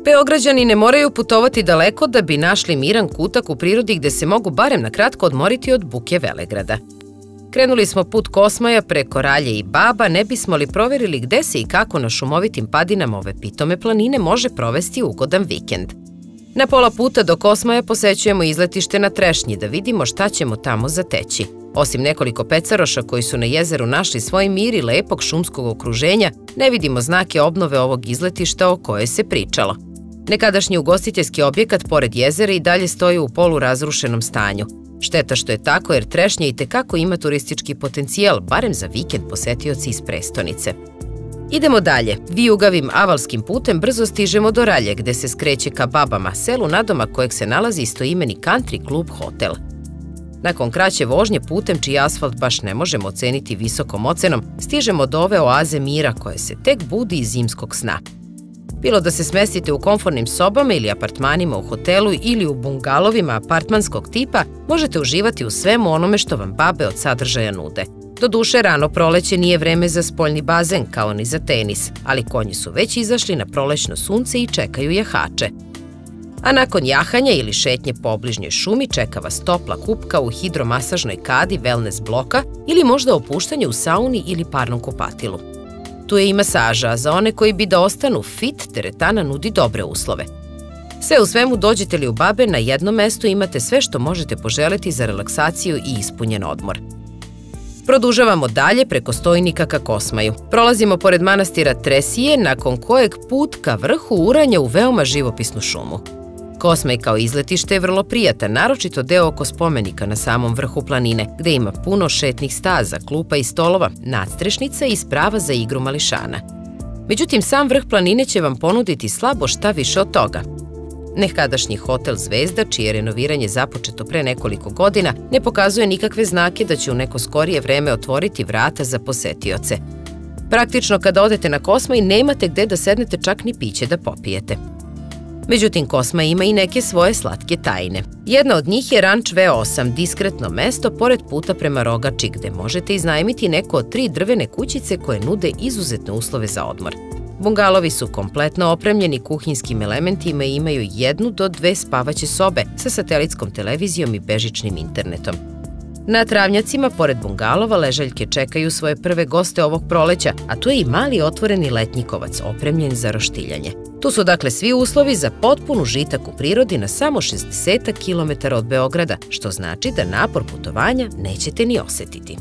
Beograđani ne moraju putovati daleko da bi našli miran kutak u prirodi gde se mogu barem na kratko odmoriti od buke velegrada. Krenuli smo put Kosmaja preko Ralje i Baba, ne bismo li proverili gde se i kako na šumovitim padinama ove pitome planine može provesti ugodan vikend. Na pola puta do Kosmaja posećujemo izletište na Trešnji da vidimo šta ćemo tamo zateći. Osim nekoliko pecaroša koji su na jezeru našli svoj mir i lepog šumskog okruženja, ne vidimo znake obnove ovog izletišta o kojoj se pričalo. Nekadašnji ugostiteljski objekat pored jezera i dalje stoji u polurazrušenom stanju. Šteta što je tako jer Trešnja itekako ima turistički potencijal, barem za vikend posetioci iz prestonice. Idemo dalje. Vijugavim avalskim putem brzo stižemo do Ralje gde se skreće ka Babama, selu nadomak kojeg se nalazi istoimeni country klub hotel. Nakon kraće vožnje putem čiji asfalt baš ne možemo oceniti visokom ocenom, stižemo do ove oaze mira koje se tek budi iz zimskog sna. Bilo da se smestite u komfornim sobama ili apartmanima u hotelu ili u bungalovima apartmanskog tipa, možete uživati u svemu onome što vam babe od sadržaja nude. Doduše, rano proleće nije vreme za spoljni bazen, kao ni za tenis, ali konji su već izašli na prolećno sunce i čekaju jahače. A nakon jahanja ili šetnje po obližnjoj šumi čeka vas topla kupka u hidromasažnoj kadi wellness bloka ili možda opuštanje u sauni ili parnom kupatilu. Tu je i masaža, a za one koji bi da ostanu fit, teretana nudi dobre uslove. Sve u svemu, dođete li u Babe, na jednom mestu imate sve što možete poželeti za relaksaciju i ispunjen odmor. Produžavamo dalje preko Stojnika ka Kosmaju. Prolazimo pored manastira Tresije, nakon kojeg put ka vrhu uranja u veoma živopisnu šumu. Kosmaj kao izletište je vrlo prijatan, naročito deo oko spomenika na samom vrhu planine, gde ima puno šetnih staza, klupa i stolova, nadstrešnica i sprava za igru mališana. Međutim, sam vrh planine će vam ponuditi slabo šta više od toga. Nekadašnji hotel Zvezda, čije renoviranje započeto pre nekoliko godina, ne pokazuje nikakve znake da će u neko skorije vreme otvoriti vrata za posetioce. Praktično, kada odete na Kosmaj, nemate gde da sednete čak ni piće da popijete. Međutim, Kosmaj ima i neke svoje slatke tajne. Jedna od njih je ranč V8, diskretno mesto pored puta prema Rogači, gde možete iznajmiti neko od 3 drvene kućice koje nude izuzetne uslove za odmor. Bungalovi su kompletno opremljeni kuhinjskim elementima i imaju 1 do 2 spavaće sobe sa satelitskom televizijom i bežičnim internetom. Na travnjacima, pored bungalova, ležaljke čekaju svoje prve goste ovog proleća, a tu je i mali otvoreni letnjikovac opremljen za roštiljanje. Tu su dakle svi uslovi za potpun užitak u prirodi na samo 60 km od Beograda, što znači da napor putovanja nećete ni osetiti.